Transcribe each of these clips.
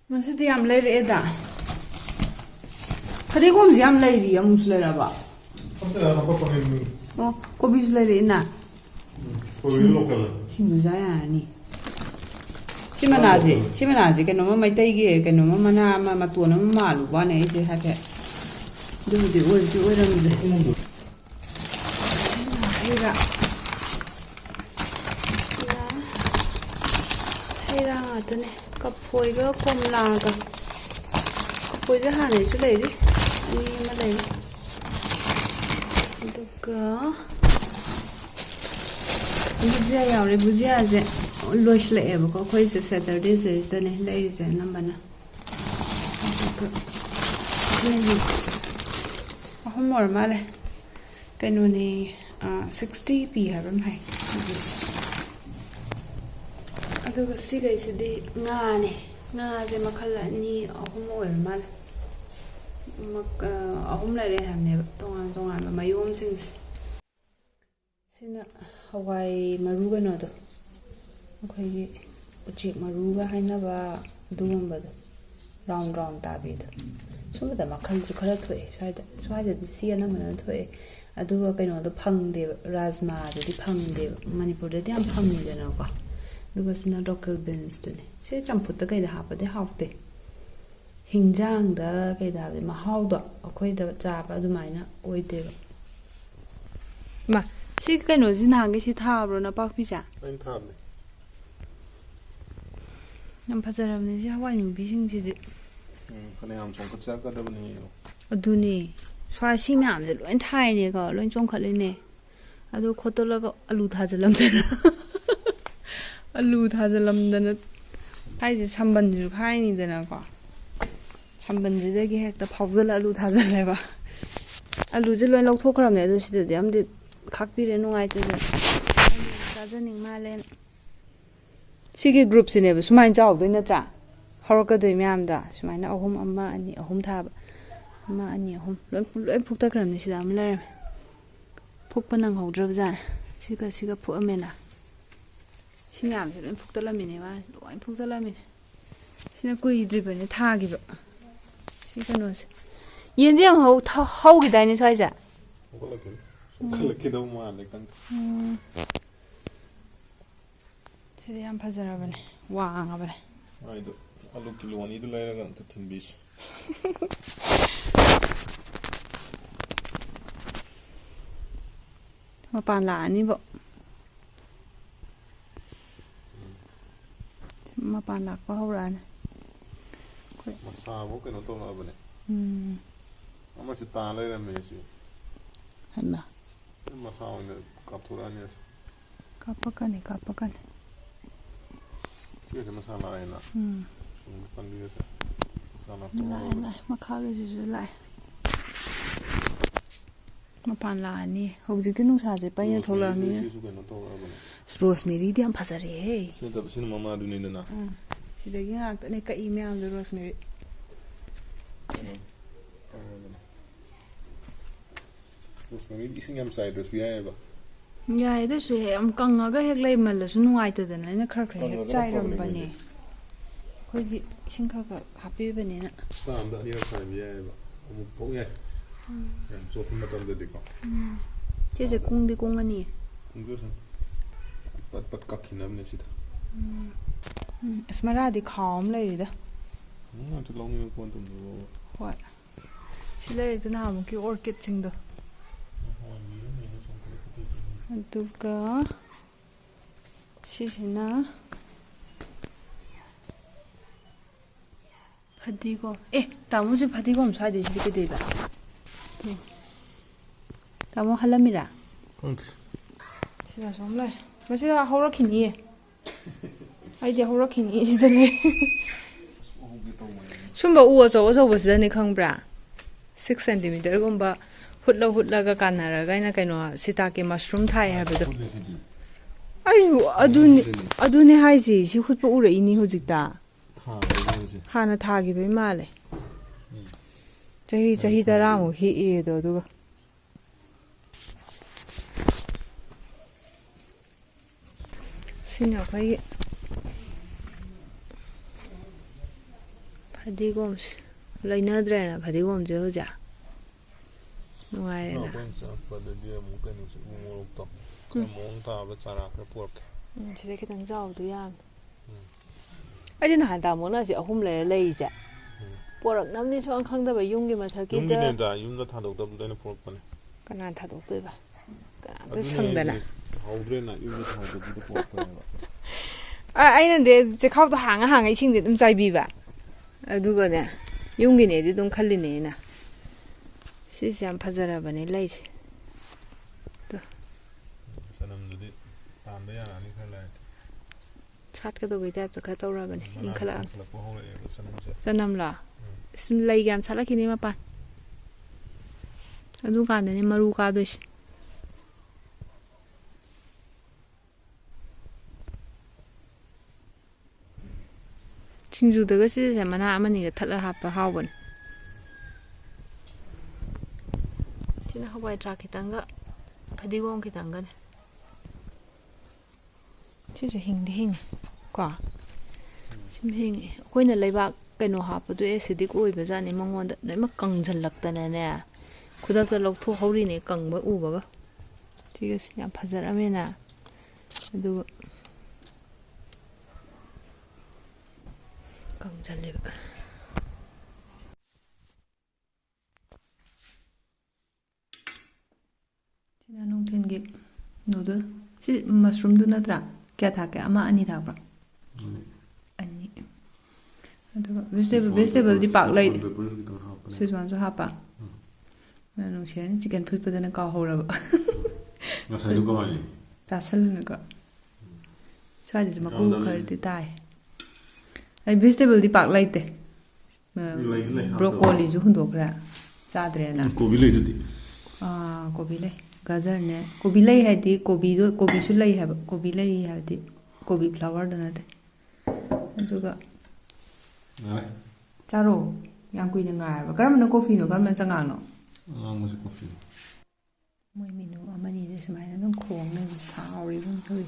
Masih tiam layar eda. Tadi kau mesti am layar ya musuh layar apa? Oh, kau bisa layar ina. Sini saya ni. Si mana aja, kan nama mai tay ge, kan nama mana ama tua nama malu, wana isi hake. Dulu di orang itu. Hera. Hera ada ni. Kapoi ga komla ga. Kapoi ga hane su layar. Ini ma layar. Duga. Buzia ya, orang buzia aja. Lois le ebo ko khoi se Saturday se ne lai se nambana sini ahumor male kainu ni 60 pi haram hai aduga sigai se di nga je makhala ni ahumor male ahum lai re hamne tongan mayom sing sina hawai maru ga no do ꯑꯩꯈꯣꯏꯒꯤ ꯎꯆꯦꯛ ꯃꯔꯨꯒ ꯍꯥꯏꯅꯕ ꯑꯗꯨꯒꯨꯝꯕꯗꯣ round ꯇꯥꯕꯤꯗꯣ ꯁꯨꯝꯕꯗ ꯃꯈꯜꯁꯨ ꯈꯔ ꯊꯣꯛꯑꯦ ꯁ꯭ꯋꯥꯏꯗꯗꯤ ꯁꯤ ꯑꯅꯝꯕꯅ ꯊꯣꯛꯑꯦ ꯑꯗꯨꯒ ꯀꯩꯅꯣꯗꯣ ꯐꯪꯗꯦꯕ ꯔꯥꯖꯃꯥꯗꯨꯗꯤ ꯐꯪꯗꯦꯕ ꯃꯅꯤꯄꯨꯔꯗꯗꯤ ꯌꯥꯝ ꯐꯪꯉꯤꯗꯅꯀꯣ ꯑꯗꯨꯒ ꯁꯤꯅ ꯂꯣꯀꯦꯜ ꯕꯤꯟꯁꯇꯨꯅꯦ ꯁꯤ ꯆꯝꯐꯨꯠꯇ ꯀꯩꯗ ꯍꯥꯞꯄꯗꯤ ꯍꯥꯎꯇꯦ ꯍꯤꯟꯖꯥꯡꯗ ꯀꯩꯗ ꯍꯥꯞꯄꯗꯤ ꯃꯍꯥꯎꯗꯣ ꯑꯩꯈꯣꯏꯗ ꯆꯥꯕ ꯑꯗꯨꯃꯥꯏꯅ ꯑꯣꯏꯗꯦꯕ ꯃꯥ ꯁꯤ ꯀꯩꯅꯣꯁꯤ ꯅꯍꯥꯟꯒꯩ ꯁꯤ ꯊꯥꯕ꯭ꯔꯣ ꯅꯄꯥꯛꯄꯤꯁꯦ ꯑꯩꯅ ꯊꯥꯕꯅꯦ ꯌꯥꯝ ꯐꯖꯔꯕꯅꯤ ꯁꯤ ꯍꯋꯥꯏ ꯃꯨꯕꯤꯁꯤꯡꯁꯤꯗꯤ ꯐꯅꯌꯥꯝ ꯆꯣꯡꯈꯠꯆꯔꯛꯀꯗꯕꯅꯤ ꯑꯗꯨꯅꯦ ꯁ꯭ꯋꯥꯏ ꯁꯤ ꯃꯌꯥꯝꯁꯦ ꯂꯣꯏ ꯊꯥꯏꯅꯦꯀꯣ ꯂꯣꯏ ꯆꯣꯡꯈꯠꯂꯤꯅꯦ ꯑꯗꯨ ꯈꯣꯠꯇꯣꯛꯂꯒ ꯑꯂꯨ ꯊꯥꯖꯤꯜꯂꯝꯗꯅ ꯍꯥꯏꯁꯦ ꯁꯝꯕꯟꯁꯤꯁꯨ ꯈꯥꯏꯅꯤꯗꯅꯀꯣ ꯁꯝꯕꯟꯁꯤꯗꯒꯤ ꯍꯦꯛꯇ ꯐꯥꯎꯖꯜꯂ ꯑꯂꯨ ꯊꯥꯖꯜꯂꯦꯕ ꯑꯂꯨꯁꯦ ꯂꯣꯏ ꯂꯧꯊꯣꯛꯈ꯭ꯔꯕꯅꯦ ꯑꯗꯨ ꯁꯤꯗꯗꯤ ꯑꯃꯗꯤ ꯈꯥꯛꯄꯤꯔꯦ ꯅꯨꯡꯉꯥꯏꯇꯦꯗꯅ ꯑꯂꯨ ꯆꯥꯖꯅꯤꯡ ꯃꯥꯜꯂꯦꯅ ꯁꯤꯒꯤ ꯒ꯭ꯔꯨꯞꯁꯤꯅꯦꯕ ꯁꯨꯃꯥꯏꯅ ꯆꯥꯎꯗꯣꯏ ꯅꯠꯇ꯭ꯔꯥ ꯍꯧꯔꯛꯀꯗꯣꯏ ꯃꯌꯥꯝꯗ ꯁꯨꯃꯥꯏꯅ ꯑꯍꯨꯝ ꯑꯃ ꯑꯅꯤ ꯑꯍꯨꯝ ꯊꯥꯕ ꯑꯃ ꯑꯅꯤ ꯑꯍꯨꯝ ꯂꯣꯏ ꯐꯨꯛꯇꯈ꯭ꯔꯕꯅꯤ ꯁꯤꯗ ꯑꯃ ꯂꯩꯔꯝꯃꯦ ꯐꯨꯛꯄ ꯅꯪꯍꯧꯗ꯭ꯔꯕꯖꯥꯠꯅꯦ ꯁꯤꯒ ꯐꯨꯛꯑꯝꯃꯦꯅ ꯁꯤ ꯃꯌꯥꯝꯁꯦ ꯂꯣꯏ ꯐꯨꯛꯇꯠꯂꯝꯃꯤꯅꯦ ꯃꯥꯅ ꯂꯣꯏ ꯐꯨꯛꯇꯠꯂꯝꯃꯤꯅꯦ ꯁꯤꯅ ꯀꯨꯏꯗ꯭ꯔꯤꯕꯅꯤ ꯊꯥꯈꯤꯕ ꯁꯤ ꯀꯩꯅꯣꯁꯦ ꯌꯦꯟꯗꯤ ꯌꯥꯝ ꯍꯧꯈꯤꯗꯥꯏꯅꯦ ꯁ꯭ꯋꯥꯏꯁꯦ ꯈꯜꯂꯛꯈꯤꯗꯧ ꯃꯥꯜꯂꯦ ꯈꯪꯗꯦ ꯁꯤꯗꯤ ꯌꯥꯝ ꯐꯖꯔꯕꯅꯦ ꯋꯥꯡꯉꯕꯅꯦ ꯃꯥꯏꯗꯣ ꯑꯂꯨ ꯀꯤꯂꯣ ꯑꯅꯤꯗꯨ ꯂꯩꯔꯒ ꯑꯝꯇ ꯊꯤꯟꯕꯤꯁꯤ ꯃꯄꯥꯟ ꯂꯥꯛꯑꯅꯤꯕꯣ ꯃꯄꯥꯟ ꯂꯥꯛꯄ ꯍꯧꯔꯛꯑꯅꯤ ꯃꯁꯥꯐꯥꯎ ꯀꯩꯅꯣ ꯇꯧꯔꯛꯑꯕꯅꯦ ꯑꯃꯁꯤ ꯇꯥ ꯂꯩꯔꯝꯃꯦ ꯁꯤ ꯍꯩꯃꯥ ꯃꯁꯥ ꯑꯣꯏꯅ ꯀꯥꯞꯊꯣꯔꯛꯑꯅꯤ ꯑꯁꯤ ꯀꯥꯞꯄꯛꯀꯅꯤ ꯁꯤꯒꯁꯦ ꯃꯁꯥ ꯂꯥꯛꯑꯦꯅ ꯁꯨꯝꯕ ꯄꯥꯝꯕꯤꯒꯁꯦ ꯃꯁꯥ ꯂꯥꯛꯄ ꯂꯥꯛꯑꯦ ꯃꯈꯥꯒꯤꯁꯤꯁꯨ ꯂꯥꯛꯑꯦ ꯃꯄꯥꯟ ꯂꯥꯛꯑꯅꯤ ꯍꯧꯖꯤꯛꯇꯤ ꯅꯨꯡꯁꯥꯁꯦ ꯄꯩꯅ ꯊꯣꯛꯂꯛꯑꯕꯅꯤꯅ ꯁꯤꯁꯨ ꯀꯩꯅꯣ ꯇꯧꯔꯛꯑꯕꯅꯦ ꯔꯣꯁꯃꯦꯔꯤꯗꯤ ꯌꯥꯝ ꯐꯖꯔꯦꯍꯦ ꯁꯤ ꯅꯠꯇꯕ ꯁꯤꯅ ꯃꯃꯥꯗꯨꯅꯤꯗꯅ ꯁꯤꯗꯒꯤ ꯉꯥꯛꯇꯅꯦ ꯀꯛꯏ ꯃꯌꯥꯝꯗꯣ ꯔꯣꯁꯃꯦꯔꯤ ꯔꯣꯁꯃꯦꯔꯤ ꯏꯁꯤꯡ ꯌꯥꯝ ꯆꯥꯏꯗ꯭ꯔꯁꯨ ꯌꯥꯏꯑꯕ ꯌꯥꯏ ꯑꯗꯨꯁꯨ ꯍꯦꯛ ꯌꯥꯝ ꯀꯪꯉꯒ ꯍꯦꯛ ꯂꯩꯃꯜꯂꯁꯨ ꯅꯨꯡꯉꯥꯏꯇꯗꯅ ꯑꯩꯅ ꯈꯔ ꯍꯦꯛ ꯆꯥꯏꯔꯝꯕꯅꯦ ꯑꯩꯈꯣꯏꯗꯤ ꯏꯁꯤꯡ ꯈꯔ ꯍꯥꯞꯄꯤꯕꯅꯤꯅ ꯍꯞꯇꯥ ꯑꯃꯗ ꯑꯅꯤꯔꯛ ꯆꯥꯏꯕ ꯌꯥꯏꯑꯕ ꯑꯃꯨꯛ ꯐꯥꯎ ꯌꯥꯏ ꯌꯥꯝ ꯆꯣꯠꯄ ꯃꯇꯝꯗꯗꯤꯀꯣ ꯁꯤꯁꯦ ꯀꯨꯡꯗꯤ ꯀꯨꯡꯉꯅꯤ ꯀꯨꯡꯖꯁꯅꯨ ꯄꯠ ꯀꯛꯈꯤꯅꯕꯅꯦ ꯁꯤꯗ ꯑꯁꯃꯔꯥꯗꯤ ꯈꯥꯎ ꯑꯃ ꯂꯩꯔꯤꯗ ꯑꯗꯨ ꯂꯧꯅꯤꯡꯉꯛꯄ ꯃꯇꯝꯗ ꯍꯣꯏ ꯁꯤ ꯂꯩꯔꯤꯗꯨ ꯅꯍꯥꯟꯃꯨꯛꯀꯤ ꯑꯣꯔꯀꯤꯠꯁꯤꯡꯗꯣ ꯑꯗꯨꯒ ꯁꯤꯁꯤꯅ ꯐꯗꯤꯒꯣꯝ ꯇꯥꯃꯣꯁꯤ ꯐꯗꯤꯒꯣꯝ ꯁ꯭ꯋꯥꯏꯗꯩꯁꯤꯗꯤ ꯀꯩꯗꯧꯕ ꯇꯥꯃꯣ ꯍꯜꯂꯝꯃꯤꯔꯥ ꯁꯤꯗꯁꯨ ꯑꯃ ꯂꯩ ꯃꯁꯤꯗ ꯍꯧꯔꯛꯈꯤꯅꯤꯌꯦ ꯑꯩꯗꯤ ꯍꯧꯔꯛꯈꯤꯅꯤ ꯁꯤꯗ ꯂꯩ ꯁꯨꯝꯕ ꯎ ꯑꯆꯧ ꯑꯆꯧꯕꯁꯤꯗꯅꯦ ꯈꯪꯕ꯭ꯔꯥ 6 ꯁꯦꯟꯇꯤꯃꯤꯇꯔꯒꯨꯝꯕ ꯍꯨꯠꯂꯒ ꯀꯥꯟꯅꯔꯒ ꯑꯩꯅ ꯀꯩꯅꯣ ꯁꯤꯇꯥꯀꯤ ꯃꯁꯔꯨꯝ ꯊꯥꯏ ꯍꯥꯏꯕꯗꯣ ꯑꯩꯁꯨ ꯑꯗꯨꯅꯦ ꯍꯥꯏꯁꯤ ꯁꯤ ꯍꯨꯠꯄ ꯎꯔꯛꯏꯅꯤ ꯍꯧꯖꯤꯛꯇ ꯍꯥꯟꯅ ꯊꯥꯈꯤꯕꯩ ꯃꯥꯜꯂꯦ ꯆꯍꯤ 10 ꯍꯦꯛꯑꯦꯗꯣ ꯑꯗꯨꯒ ꯁꯤꯅ ꯑꯩꯈꯣꯏꯒꯤ ꯐꯗꯤꯒꯣꯝꯁꯦ ꯂꯩꯅꯗ꯭ꯔꯦꯅ ꯐꯗꯤꯒꯣꯝꯁꯦ ꯍꯧꯖꯤꯛ ꯅꯨꯡꯉꯥꯏꯔꯦꯅ ꯑꯩꯈꯣꯏꯅ ꯆꯪꯉꯛꯄꯗꯗꯤ ꯑꯃꯨꯛ ꯀꯩꯅꯣꯁꯦ ꯎ ꯃꯣꯔꯣꯛꯇꯣ ꯈꯔ ꯃꯑꯣꯡ ꯇꯥꯕ ꯆꯥꯔꯥ ꯈꯔ ꯄꯨꯔꯛꯀꯦ. ꯁꯤꯗ ꯈꯤꯇꯪ ꯆꯥꯎꯕꯗꯣ ꯌꯥꯝꯃꯦ. ꯑꯩꯗꯤ ꯅꯍꯥꯟ ꯇꯥꯃꯣꯅ ꯑꯁꯤ 3 ꯂꯩꯔ ꯂꯩꯔꯤꯁꯦ ꯄꯣꯔꯛꯅꯕꯅꯤ ꯁꯨꯡꯈꯪ ꯈꯪꯗꯕ ꯌꯨꯝꯒꯤ ꯃꯊꯛꯀꯤꯗ. ꯌꯨꯝꯒꯤꯅꯦꯗ ꯌꯨꯝꯗ ꯊꯥꯗꯣꯛꯇꯕꯗ ꯑꯩꯅ ꯄꯨꯔꯛꯄꯅꯦ. ꯀꯅꯥꯅ ꯊꯥꯗꯣꯛꯇꯣꯏꯕ? ꯀꯅꯥꯝꯇ ꯑꯗꯨꯅꯦ ꯁꯪꯗꯅ. ꯍꯧꯗ꯭ꯔꯦꯅ ꯌꯨꯝꯗ ꯊꯥꯗꯣꯛꯇꯕꯤꯗ ꯄꯨꯔꯛꯄꯅꯦꯕ. ꯑꯩꯅꯗꯤ ꯆꯦꯈꯥꯎꯗꯣ ꯍꯥꯡꯉ ꯏꯁꯤꯡꯗꯤ ꯑꯗꯨꯝ ꯆꯥꯏꯕꯤꯕ. ꯑꯗꯨꯒꯅꯦ ꯌꯨꯝꯒꯤꯅꯦꯗꯤ ꯑꯗꯨꯝ ꯈꯜꯂꯤꯅꯦ ꯑꯩꯅ. ꯁꯤꯁꯦ ꯌꯥꯝ ꯐꯖꯔꯕꯅꯦ ꯂꯩꯁꯦ. ꯆꯅꯝꯗꯨꯗꯤ ꯄꯥꯟꯕ ꯌꯥꯔꯛꯑꯅꯤ ꯈꯔ ꯂꯩꯔꯗꯤ. ꯁꯥꯠꯀꯗꯧꯕꯩ ꯇꯥꯏꯞꯇ ꯈꯔ ꯇꯧꯔꯕꯅꯦ ꯏꯟꯈꯠꯂꯛꯑꯕꯅꯤ. ꯏꯟꯈꯠꯂꯛꯄ ꯍꯧꯔꯛꯑꯦꯕ ꯆꯅꯝꯁꯦ. ꯆꯅꯝꯂꯣ? ꯂꯩꯒ ꯌꯥꯝ ꯁꯥꯠꯂꯛꯈꯤꯅꯤ ꯃꯄꯥꯟ. ꯑꯗꯨꯀꯥꯟꯗꯅꯦ ꯃꯔꯨ ꯀꯥꯗꯣꯏꯁꯦ. ꯁꯤꯡꯖꯨꯗꯒ ꯁꯤꯁꯦ ꯃꯅꯥ ꯑꯃꯅꯤꯒ ꯊꯠꯂ ꯍꯥꯞꯄ ꯍꯥꯎꯕꯅꯦ. ꯁꯤꯅ ꯍꯋꯥꯏ ꯊꯔꯥꯛ ꯈꯤꯇꯪꯒ ꯐꯗꯤꯒꯣꯝ ꯈꯤꯇꯪꯒꯅꯦ. ꯁꯤꯁꯦ ꯍꯤꯡꯗꯤ ꯍꯤꯡꯉꯦ ꯀꯣ ꯁꯤꯃ ꯍꯤꯡꯉꯦ. ꯑꯩꯈꯣꯏꯅ ꯂꯩꯕꯥꯛ ꯀꯩꯅꯣ ꯍꯥꯞꯄꯗꯣ ꯑꯦꯁꯤꯗꯤꯛ ꯑꯣꯏꯕꯖꯥꯠꯅꯤ ꯃꯉꯣꯟꯗ ꯂꯣꯏꯅꯃꯛ ꯀꯪꯁꯤꯜꯂꯛꯇꯅꯅꯦ ꯈꯨꯗꯛꯇ ꯂꯧꯊꯣꯛꯍꯧꯔꯤꯅꯦ ꯀꯪꯕ ꯎꯕꯒ. ꯁꯤꯒꯁꯦ ꯌꯥꯝ ꯐꯖꯔꯝꯃꯦꯅ. ꯑꯗꯨꯒ ꯀꯪꯁꯤꯜꯂꯦꯕ. ꯁꯤꯅ ꯅꯨꯡꯊꯤꯟꯒꯤ ꯅꯨꯗꯜ. ꯁꯤ ꯃꯁꯔꯨꯝꯗꯨ ꯅꯠꯇ꯭ꯔꯥ? ꯀꯌꯥ ꯊꯥꯛꯀꯦ? 1 2 ꯊꯥꯛꯄ꯭ꯔꯥ? 2. ꯑꯗꯨꯒ ꯚꯦꯖꯤꯇꯦꯕꯜꯗꯤ ꯄꯥꯛ ꯂꯩ. ꯁꯤꯖꯋꯥꯟꯁꯨ ꯍꯥꯞꯄ. ꯅꯨꯡꯁꯤꯔꯅꯤ ꯆꯤꯛꯀꯟ ꯐꯨꯠꯄꯗꯅ ꯀꯥꯎꯍꯧꯔꯕ. ꯉꯁꯥꯏꯗꯨ ꯀꯃꯥꯏꯅ? ꯆꯥꯁꯜꯂꯨꯅꯨꯀꯣ. ꯁ꯭ꯋꯥꯏꯗꯁꯨ ꯃꯀꯨ ꯈꯔꯗꯤ ꯇꯥꯏ. ꯑꯩ ꯚꯦꯖꯤꯇꯦꯕꯜꯗꯤ ꯄꯥꯛ ꯂꯩꯇꯦ. ꯕ꯭ꯔꯣꯀꯣꯂꯤꯁꯨ ꯍꯨꯟꯗꯣꯛꯈ꯭ꯔꯦ. ꯆꯥꯗ꯭ꯔꯦꯅ. ꯀꯣꯕꯤ ꯂꯩꯗꯨꯗꯤ. ꯀꯣꯕꯤ ꯂꯩ. ꯒꯖꯔꯅꯦ. ꯀꯣꯕꯤ ꯂꯩ ꯍꯥꯏꯗꯤ ꯀꯣꯕꯤꯁꯨ ꯂꯩ ꯍꯥꯏꯕ. ꯀꯣꯕꯤ ꯂꯩ ꯍꯥꯏꯕꯗꯤ ꯀꯣꯕꯤ ꯐ꯭ꯂꯥꯋꯔꯗ ꯅꯠꯇꯦ. ꯑꯗꯨꯒ ꯆꯥꯔꯣ. ꯌꯥꯝ ꯀꯨꯏꯅ ꯉꯥꯏꯔꯕ. ꯀꯔꯝꯕꯅ ꯀꯣꯐꯤꯅꯣ? ꯀꯔꯝꯕꯅ ꯆꯉꯥꯡꯅꯣ? ꯑꯉꯥꯡꯕꯁꯦ ꯀꯣꯐꯤꯅꯤ. ꯃꯣꯏ ꯃꯤꯅꯨ ꯑꯃꯅꯤꯗꯤ ꯁꯨꯃꯥꯏꯅ ꯑꯗꯨꯝ ꯈꯣꯡꯅ ꯁꯥꯎꯔꯤꯕ ꯇꯧꯏ.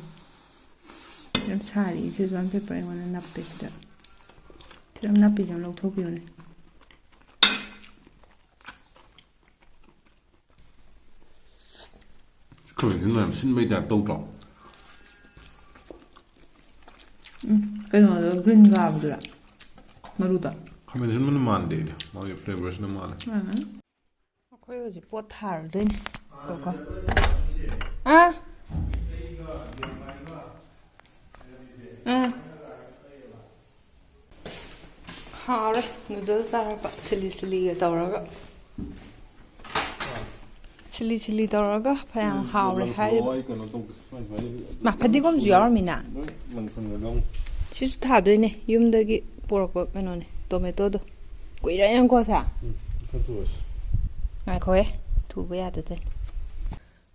ꯌꯥꯝ ꯁꯥꯔꯤ. ꯁꯤꯖꯋꯥꯟ ꯄꯦꯄꯔ ꯑꯩꯉꯣꯟꯗ ꯅꯞꯄꯦ ꯁꯤꯗ. ꯁꯤꯗ ꯅꯞꯄꯤꯁꯦ ꯑꯃ ꯂꯧꯊꯣꯛꯄꯤꯌꯨꯅꯦ. ꯈꯥꯃꯦꯟꯁꯤꯟ ꯌꯥꯝ ꯁꯤꯟꯕꯩ ꯇꯥꯏꯞ ꯇꯧꯗ꯭ꯔꯣ? ꯀꯩꯅꯣꯗꯣ ꯒ꯭ꯔꯤꯟ ꯀꯥꯕꯗꯨꯔꯥ? ꯃꯔꯨꯗꯣ? ꯈꯥꯃꯦꯟꯁꯤꯟꯕꯅ ꯃꯥꯟꯗꯦ. ꯃꯥꯒꯤ ꯐ꯭ꯂꯦꯕꯔꯁꯤꯅ ꯃꯥꯜꯂꯦ. ꯑꯩꯈꯣꯏ ꯍꯧꯖꯤꯛ ꯄꯣꯠ ꯊꯥꯔꯨꯗꯣꯏꯅꯦ. ꯍꯥꯎꯔꯦ ꯅꯨꯗꯜ ꯆꯥꯔꯛꯄ ꯁꯤꯂꯤꯒ ꯇꯧꯔꯒ. ꯁꯤꯂꯤ ꯇꯧꯔꯒ ꯐꯌꯥꯝ ꯍꯥꯎꯔꯦ ꯍꯥꯏꯔꯤꯕ. ꯐꯗꯤꯒꯣꯝꯁꯨ ꯌꯥꯎꯔꯝꯃꯤꯅ. ꯁꯤꯁꯨ ꯊꯥꯗꯣꯏꯅꯦ. ꯌꯨꯝꯗꯒꯤ ꯄꯣꯔꯛꯄ ꯀꯩꯅꯣꯅꯦ ꯇꯣꯃꯦꯇꯣꯗꯣ. ꯀꯨꯏꯔꯦꯅꯀꯣ ꯁꯦ. ꯉꯥꯏꯈꯣꯍꯦ ꯊꯨꯕ ꯌꯥꯗꯗꯣꯏꯅꯦ.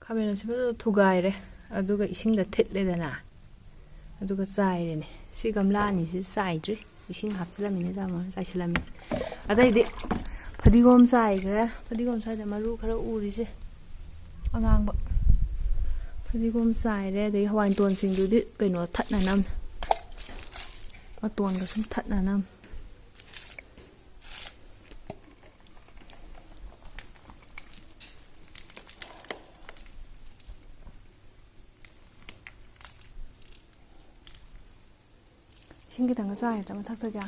ꯈꯥꯃꯦꯟ ꯑꯁꯤꯟꯕꯗꯣ ꯊꯨꯒꯥꯏꯔꯦ. ꯑꯗꯨꯒ ꯏꯁꯤꯡꯗ ꯊꯤꯠꯂꯦꯗꯅ. ꯑꯗꯨꯒ ꯆꯥꯏꯔꯦꯅꯦ. ꯁꯤ ꯒꯝꯂꯥ ꯑꯅꯤꯁꯤ ꯆꯥꯏꯗ꯭ꯔꯤ. ꯏꯁꯤꯡ ꯍꯥꯞꯆꯤꯜꯂꯝꯃꯤꯅ ꯇꯥꯃꯣꯅ ꯆꯥꯏꯁꯤꯜꯂꯝꯃꯤ. ꯑꯇꯩꯗꯤ ꯐꯗꯤꯒꯣꯝ ꯆꯥꯏꯈ꯭ꯔꯦ. ꯐꯗꯤꯒꯣꯝ ꯁ꯭ꯋꯥꯏꯗ ꯃꯔꯨ ꯈꯔ ꯎꯔꯤꯁꯦ ꯑꯉꯥꯡꯕ. ꯐꯗꯤꯒꯣꯝ ꯆꯥꯏꯔꯦ. ꯑꯗꯒꯤ ꯍꯋꯥꯏꯟꯇꯣꯟꯁꯤꯡꯗꯨꯗꯤ ꯀꯩꯅꯣ ꯊꯠꯅꯅꯕꯅꯦ. ꯃꯇꯣꯟꯒ ꯁꯨꯝ ꯊꯠꯅꯅꯕꯅꯦ. ꯏꯁꯤꯡ ꯈꯤꯇꯪꯒ ꯆꯥꯏꯒꯗ꯭ꯔꯥ ꯃꯊꯛꯇꯒꯤ?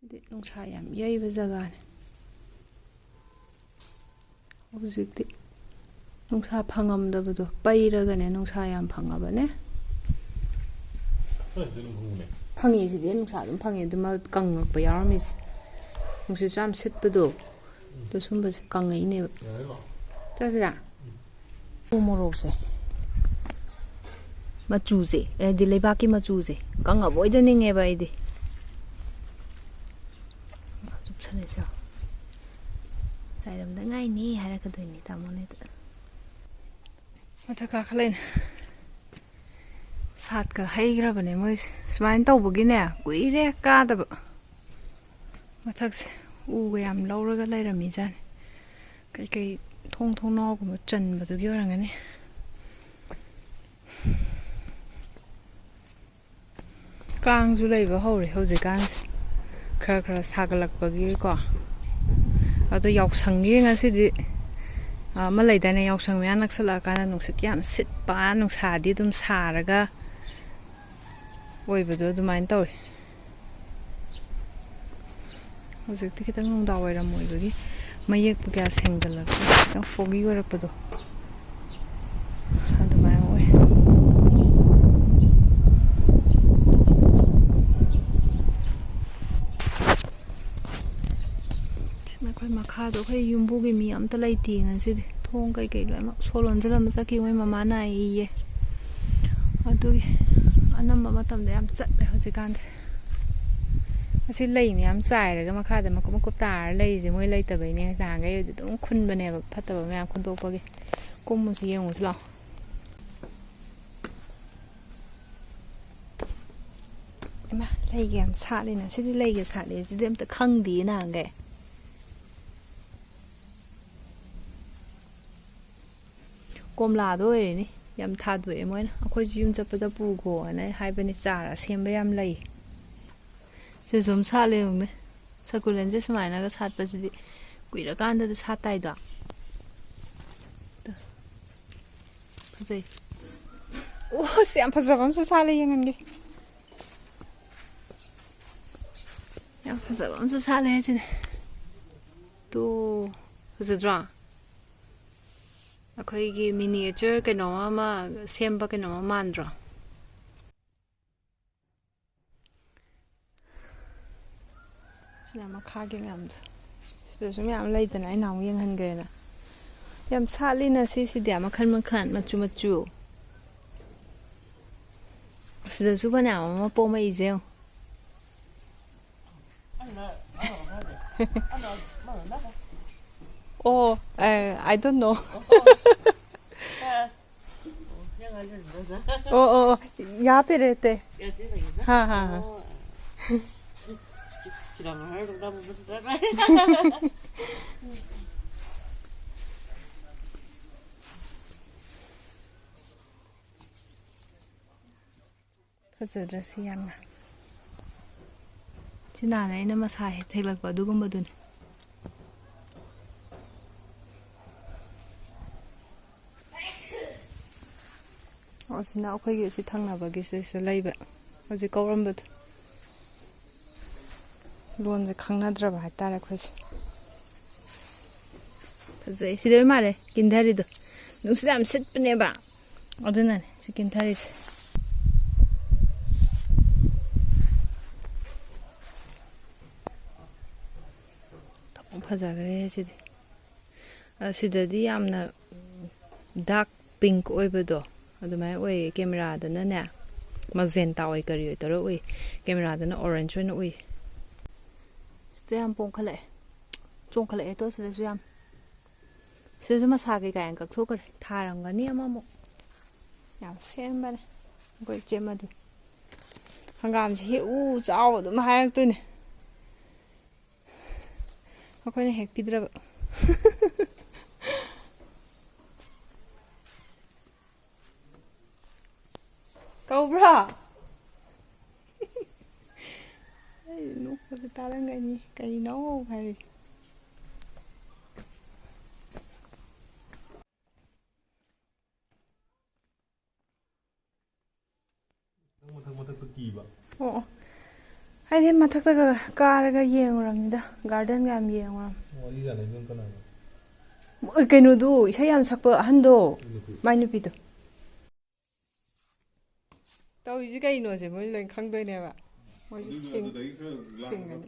ꯁꯤꯗꯤ ꯅꯨꯡꯁꯥ ꯌꯥꯝ ꯌꯩꯕ ꯖꯒꯥꯅꯦ. ꯍꯧꯖꯤꯛꯇꯤ ꯅꯨꯡꯁꯥ ꯐꯪꯉꯝꯗꯕꯗꯣ ꯄꯩꯔꯒꯅꯦ ꯅꯨꯡꯁꯥ ꯌꯥꯝ ꯐꯪꯉꯕꯅꯦ. ꯐꯪꯉꯤ ꯁꯤꯗꯤ ꯅꯨꯡꯁꯥ ꯑꯗꯨꯝ ꯐꯪꯉꯤ. ꯑꯗꯨꯃ ꯀꯪꯉꯛꯄ ꯌꯥꯎꯔꯝꯃꯤꯁꯦ. ꯅꯨꯡꯁꯤꯠꯁꯨ ꯌꯥꯝ ꯁꯤꯠꯄꯗꯣ. ꯑꯗꯣ ꯁꯨꯝꯕꯁꯦ ꯀꯪꯉꯛꯏꯅꯦꯕ. ꯆꯠꯁꯤꯔꯥ? ꯎ ꯃꯣꯔꯣꯛꯁꯦ ꯃꯆꯨꯁꯦ ꯍꯥꯏꯗꯤ ꯂꯩꯕꯥꯛꯀꯤ ꯃꯆꯨꯁꯦ ꯀꯪꯉꯕꯣꯏꯗꯅꯤꯡꯉꯦꯕ ꯑꯩꯗꯤ. ꯆꯨꯞꯁꯜꯂꯁꯤ. ꯆꯥꯏꯔꯝꯗ ꯉꯥꯏꯅꯤ ꯍꯥꯏꯔꯛꯀꯗꯣꯏꯅꯤ ꯇꯥꯃꯣꯅꯦꯗ. ꯃꯊꯛ ꯀꯥꯈꯠꯂꯛꯏꯅꯦ. ꯁꯥꯠꯀ ꯍꯩꯈ꯭ꯔꯕꯅꯦ ꯃꯣꯏꯁꯦ ꯁꯨꯃꯥꯏꯅ ꯇꯧꯕꯒꯤꯅꯦ ꯀꯨꯏꯔꯦ ꯀꯥꯗꯕ ꯃꯊꯛꯁꯦ ꯎꯒ ꯌꯥꯝ ꯂꯧꯔꯒ ꯂꯩꯔꯝꯃꯤꯖꯥꯠꯅꯤ ꯀꯩꯀꯩ ꯊꯣꯡꯅꯥꯎꯒꯨꯝꯕ ꯆꯟꯕꯗꯨꯒꯤ ꯑꯣꯏꯔꯝꯒꯅꯤ ꯀꯥꯡꯁꯨ ꯂꯩꯕ ꯍꯧꯔꯦ ꯍꯧꯖꯤꯛꯀꯥꯟꯁꯦ ꯈꯔ ꯈꯔ ꯁꯥꯒꯠꯂꯛꯄꯒꯤꯀꯣ ꯑꯗꯣ ꯌꯥꯎꯁꯪꯒꯤ ꯉꯁꯤꯗꯤ ꯑꯃ ꯂꯩꯗꯥꯏꯅꯦ ꯌꯥꯎꯁꯪ ꯃꯌꯥ ꯅꯛꯁꯜꯂꯛꯑꯀꯥꯟꯗ ꯅꯨꯡꯁꯤꯠ ꯌꯥꯝ ꯁꯤꯠꯄ ꯅꯨꯡꯁꯥꯗꯤ ꯑꯗꯨꯝ ꯁꯥꯔꯒ ꯑꯣꯏꯕꯗꯣ ꯑꯗꯨꯃꯥꯏꯅ ꯇꯧꯋꯤ ꯍꯧꯖꯤꯛꯇꯤ ꯈꯤꯇꯪ ꯅꯨꯡꯗꯥꯡ ꯋꯥꯏꯔꯝ ꯑꯣꯏꯕꯒꯤ ꯃꯌꯦꯛꯄꯨ ꯀꯌꯥ ꯁꯦꯡꯖꯜꯂꯛꯇ꯭ꯔꯦ ꯈꯤꯇꯪ ꯐꯣꯒꯤ ꯑꯣꯏꯔꯛꯄꯗꯣ ꯑꯗꯨꯃꯥꯏꯅ ꯑꯣꯏ ꯁꯤꯅ ꯑꯩꯈꯣꯏ ꯃꯈꯥꯗꯣ ꯑꯩꯈꯣꯏ ꯌꯨꯝꯕꯨꯒꯤ ꯃꯤ ꯑꯝꯇ ꯂꯩꯇꯦ ꯉꯁꯤꯗꯤ ꯊꯣꯡ ꯀꯩꯀꯩ ꯂꯣꯏꯅꯃꯛ ꯁꯣ ꯂꯣꯟꯖꯜꯂꯝꯕ ꯆꯠꯈꯤ ꯃꯣꯏ ꯃꯃꯥ ꯅꯥꯏꯌꯦ ꯑꯗꯨꯒꯤ ꯑꯅꯝꯕ ꯃꯇꯝꯗ ꯌꯥꯝ ꯆꯠꯂꯦ ꯍꯧꯖꯤꯛꯀꯥꯟꯗꯤ ꯑꯁꯤ ꯂꯩ ꯃꯌꯥꯝ ꯆꯥꯏꯔꯒ ꯃꯈꯥꯗ ꯃꯀꯨꯞ ꯃꯀꯨꯞ ꯇꯥꯔ ꯂꯩꯔꯤꯁꯦ ꯃꯣꯏ ꯂꯩꯇꯕꯩꯅꯦ ꯅꯍꯥꯟꯈꯩꯗꯤ ꯑꯗꯨꯝ ꯈꯨꯟꯕꯅꯦꯕ ꯐꯠꯇꯕ ꯃꯌꯥꯝ ꯈꯨꯟꯗꯣꯛꯄꯒꯤ ꯀꯨꯝꯃꯨꯁꯤ ꯌꯦꯡꯉꯨꯁꯤ ꯂꯥꯛꯑꯣ ꯏꯃꯥ ꯂꯩꯒ ꯌꯥꯝ ꯁꯥꯠꯂꯤꯅ ꯁꯤꯗꯤ ꯂꯩꯒ ꯁꯥꯠꯂꯦ ꯁꯤꯗꯤ ꯑꯝꯇ ꯈꯪꯗꯤꯌꯦ ꯅꯍꯥꯟꯈꯩ ꯀꯣꯝꯂꯥꯗꯣ ꯑꯣꯏꯔꯦꯅꯤ ꯌꯥꯝ ꯊꯥꯗꯣꯛꯑꯦ ꯃꯣꯏꯅ ꯑꯩꯈꯣꯏꯁꯨ ꯌꯨꯝ ꯆꯠꯄꯗ ꯄꯨꯈꯣꯅ ꯍꯥꯏꯕꯅꯤ ꯆꯥꯔ ꯁꯦꯝꯕ ꯌꯥꯝ ꯂꯩ ꯁꯤ ꯁꯨꯝ ꯁꯥꯠꯂꯦ ꯌꯦꯡꯉꯨꯅꯦ ꯁꯀꯨꯂꯦꯟꯁꯦ ꯁꯨꯃꯥꯏꯅꯒ ꯁꯥꯠꯄꯁꯤꯗꯤ ꯀꯨꯏꯔꯀꯥꯟꯗꯗꯤ ꯁꯥꯠꯇꯥꯏꯗꯣ ꯐꯖꯩ ꯑꯣ ꯁꯤ ꯌꯥꯝ ꯐꯖꯕ ꯑꯃꯁꯨ ꯁꯥꯠꯂꯦ ꯌꯦꯡꯍꯟꯒꯦ ꯌꯥꯝ ꯐꯖꯕ ꯑꯃꯁꯨ ꯁꯥꯠꯂꯦ ꯍꯥꯏꯁꯤꯅꯦ ꯇꯣ ꯐꯖꯗ꯭ꯔꯣ ꯑꯩꯈꯣꯏꯒꯤ ꯃꯤꯅꯤꯌꯦꯆꯔ ꯀꯩꯅꯣꯃ ꯑꯃ ꯁꯦꯝꯕ ꯀꯩꯅꯣꯃ ꯃꯥꯟꯗ꯭ꯔꯣ ꯁꯤꯅ ꯃꯈꯥꯒꯤ ꯃꯌꯥꯝꯗꯣ ꯁꯤꯗꯁꯨ ꯃꯌꯥꯝ ꯂꯩꯗꯅ ꯑꯩ ꯅꯍꯥꯟꯃꯨꯛ ꯌꯦꯡꯍꯟꯈ꯭ꯔꯦꯅ ꯌꯥꯝ ꯁꯥꯠꯂꯤꯅ ꯁꯤꯁꯤꯗꯤ ꯃꯈꯜ ꯃꯈꯜ ꯃꯆꯨ ꯃꯆꯨ ꯁꯤꯗꯁꯨ ꯐꯅꯌꯥꯝ ꯑꯃ ꯄꯣꯝꯃꯛꯏꯁꯦ ꯌꯦꯡꯉꯣ Oh, I don't know. Oh, यहाँ पे रहते. हाँ हाँ हाँ. ꯐꯖꯗ꯭ꯔꯁꯤ ꯌꯥꯝꯅ ꯁꯤ ꯅꯍꯥꯟ ꯑꯩꯅ ꯃꯁꯥ ꯊꯦꯛꯂꯛꯄ ꯑꯗꯨꯒꯨꯝꯕꯗꯨꯅꯤ ꯑꯁꯤꯅ ꯑꯩꯈꯣꯏꯒꯤ ꯑꯁꯤ ꯊꯪꯅꯕꯒꯤ ꯁꯤꯗ ꯂꯩꯕ ꯍꯧꯖꯤꯛ ꯀꯧꯔꯝꯕꯗꯣ ꯂꯣꯟꯁꯦ ꯈꯪꯅꯗ꯭ꯔꯕ ꯍꯥꯏꯇꯥꯔꯦ ꯑꯩꯈꯣꯏꯁꯦ ꯐꯖꯩ ꯁꯤꯗ ꯃꯥꯜꯂꯦ ꯀꯤꯟꯊꯔꯤꯗꯣ ꯅꯨꯡꯁꯤꯠ ꯌꯥꯝ ꯁꯤꯠꯄꯅꯦꯕ ꯑꯗꯨꯅꯅꯦ ꯁꯤ ꯀꯤꯟꯊꯔꯤꯁꯦ ꯐꯖꯈ꯭ꯔꯦ ꯁꯤꯗꯤ ꯑꯁꯤꯗꯗꯤ ꯌꯥꯝꯅ ꯗꯥꯔꯛ ꯄꯤꯡꯛ ꯑꯣꯏꯕꯗꯣ ꯑꯗꯨꯃꯥꯏꯅ ꯑꯣꯏꯌꯦ ꯀꯦꯃꯦꯔꯥꯗꯅꯅꯦ ꯃꯖꯦꯟꯇꯥ ꯑꯣꯏ ꯀꯔꯤ ꯑꯣꯏ ꯇꯧꯔ ꯎꯏ ꯀꯦꯃꯦꯔꯥꯗꯅ ꯑꯣꯔꯦꯟꯖ ꯑꯣꯏꯅ ꯎꯏ ꯁꯤꯗ ꯌꯥꯝ ꯄꯣꯡꯈꯠꯂꯛꯑꯦ ꯆꯣꯡꯈꯠꯂꯛꯑꯦ ꯇꯣ ꯁꯤꯗꯁꯨ ꯌꯥꯝ ꯁꯤꯗꯁꯨ ꯃꯁꯥ ꯀꯩꯀꯥ ꯌꯥꯝ ꯀꯛꯊꯣꯛꯈ꯭ꯔꯦ ꯊꯥꯔꯝꯒꯅꯤ ꯑꯃꯃꯨꯛ ꯌꯥꯝ ꯁꯦꯝꯕꯅꯦ ꯑꯩꯈꯣꯏ ꯏꯆꯦ ꯃꯗꯨ ꯍꯪꯒꯥꯝꯁꯦ ꯍꯦꯛꯎ ꯆꯥꯎ ꯑꯗꯨꯝ ꯍꯥꯏꯔꯛꯇꯣꯏꯅꯦ ꯑꯩꯈꯣꯏꯅ ꯍꯦꯛꯄꯤꯗ꯭ꯔꯕ ꯀꯧꯕ꯭ꯔꯥ ꯑꯩ ꯅꯣꯛꯄꯗ ꯇꯥꯔꯝꯒꯅꯤ ꯀꯩꯅꯣ ꯍꯥꯏ ꯃꯊꯛꯇ ꯀꯤꯕ ꯑꯣ ꯍꯥꯏꯗꯤ ꯃꯊꯛꯇꯒ ꯀꯥꯔꯒ ꯌꯦꯡꯉꯨꯔꯕꯅꯤꯗ ꯒꯥꯔꯗꯦꯟꯒ ꯌꯥꯝ ꯌꯦꯡꯉꯨꯔꯝ ꯋꯥꯔꯤ ꯁꯥꯟꯅꯩꯗꯣ ꯀꯅꯥꯅꯣ ꯀꯩꯅꯣꯗꯨ ꯏꯁꯩ ꯌꯥꯝ ꯁꯛꯄ ꯑꯍꯟꯗꯣ ꯃꯥꯏ ꯅꯨꯄꯤꯗꯣ ꯇꯧꯔꯤꯁꯤ ꯀꯩꯅꯣꯁꯦ ꯃꯣꯏ ꯂꯣꯏ ꯈꯪꯗꯣꯏꯅꯦꯕ ꯃꯣꯏꯁꯨ ꯁꯤꯡꯒꯅꯤ